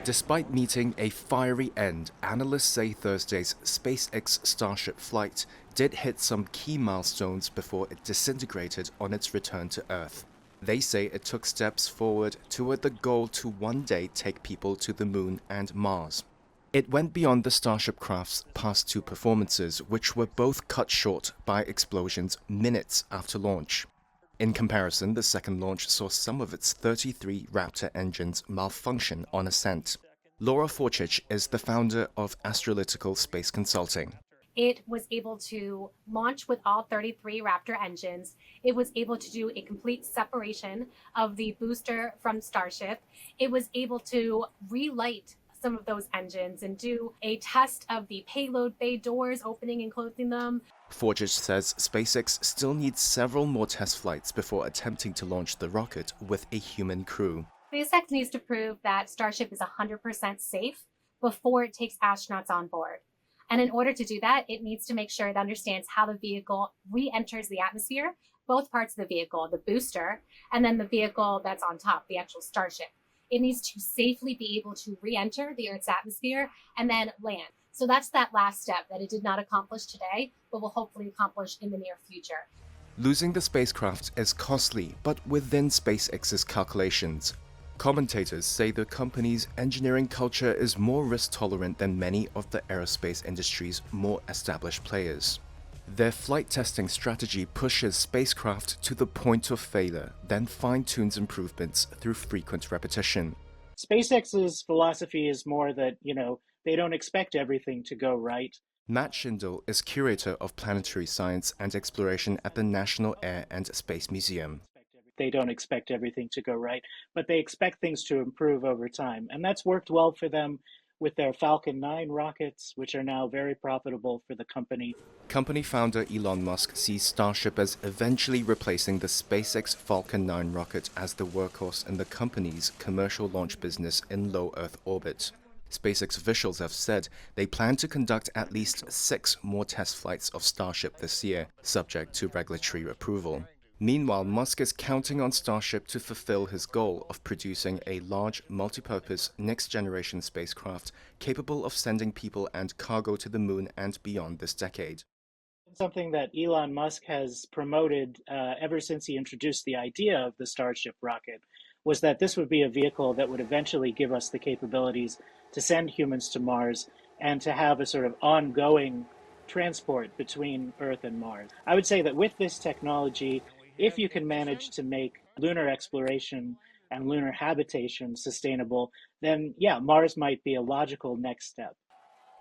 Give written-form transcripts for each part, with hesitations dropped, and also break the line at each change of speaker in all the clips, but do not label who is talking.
Despite meeting a fiery end, analysts say Thursday's SpaceX Starship flight did hit some key milestones before it disintegrated on its return to Earth. They say it took steps forward toward the goal to one day take people to the Moon and Mars. It went beyond the Starship craft's past two performances, which were both cut short by explosions minutes after launch. In comparison, the second launch saw some of its 33 Raptor engines malfunction on ascent. Laura Forchich is the founder of Astrolytical Space Consulting.
It was able to launch with all 33 Raptor engines. It was able to do a complete separation of the booster from Starship. It was able to relight some of those engines and do a test of the payload bay doors, opening and closing them.
Forgich says SpaceX still needs several more test flights before attempting to launch the rocket with a human crew.
SpaceX needs to prove that Starship is 100% safe before it takes astronauts on board. And in order to do that, it needs to make sure it understands how the vehicle re-enters the atmosphere, both parts of the vehicle, the booster, and then the vehicle that's on top, the actual Starship. It needs to safely be able to re-enter the Earth's atmosphere and then land. So that's that last step that it did not accomplish today, but will hopefully accomplish in the near future.
Losing the spacecraft is costly, but within SpaceX's calculations. Commentators say the company's engineering culture is more risk-tolerant than many of the aerospace industry's more established players. Their flight testing strategy pushes spacecraft to the point of failure, then fine-tunes improvements through frequent repetition.
SpaceX's philosophy is more that, they don't expect everything to go right.
Matt Schindel is curator of planetary science and exploration at the National Air and Space Museum.
They don't expect everything to go right, but they expect things to improve over time. And that's worked well for them with their Falcon 9 rockets, which are now very profitable for the company.
Company founder Elon Musk sees Starship as eventually replacing the SpaceX Falcon 9 rocket as the workhorse in the company's commercial launch business in low Earth orbit. SpaceX officials have said they plan to conduct at least 6 more test flights of Starship this year, subject to regulatory approval. Meanwhile, Musk is counting on Starship to fulfill his goal of producing a large, multi-purpose, next-generation spacecraft capable of sending people and cargo to the Moon and beyond this decade.
Something that Elon Musk has promoted ever since he introduced the idea of the Starship rocket was that this would be a vehicle that would eventually give us the capabilities to send humans to Mars and to have a sort of ongoing transport between Earth and Mars. I would say that with this technology, if you can manage to make lunar exploration and lunar habitation sustainable, then yeah, Mars might be a logical next step.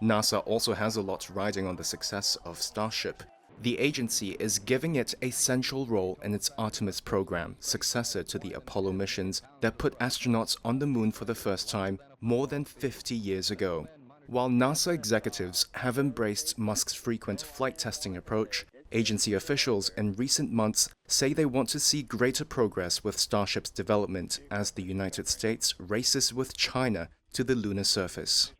NASA also has a lot riding on the success of Starship. The agency is giving it a central role in its Artemis program, successor to the Apollo missions that put astronauts on the Moon for the first time more than 50 years ago. While NASA executives have embraced Musk's frequent flight testing approach, agency officials in recent months say they want to see greater progress with Starship's development as the United States races with China to the lunar surface.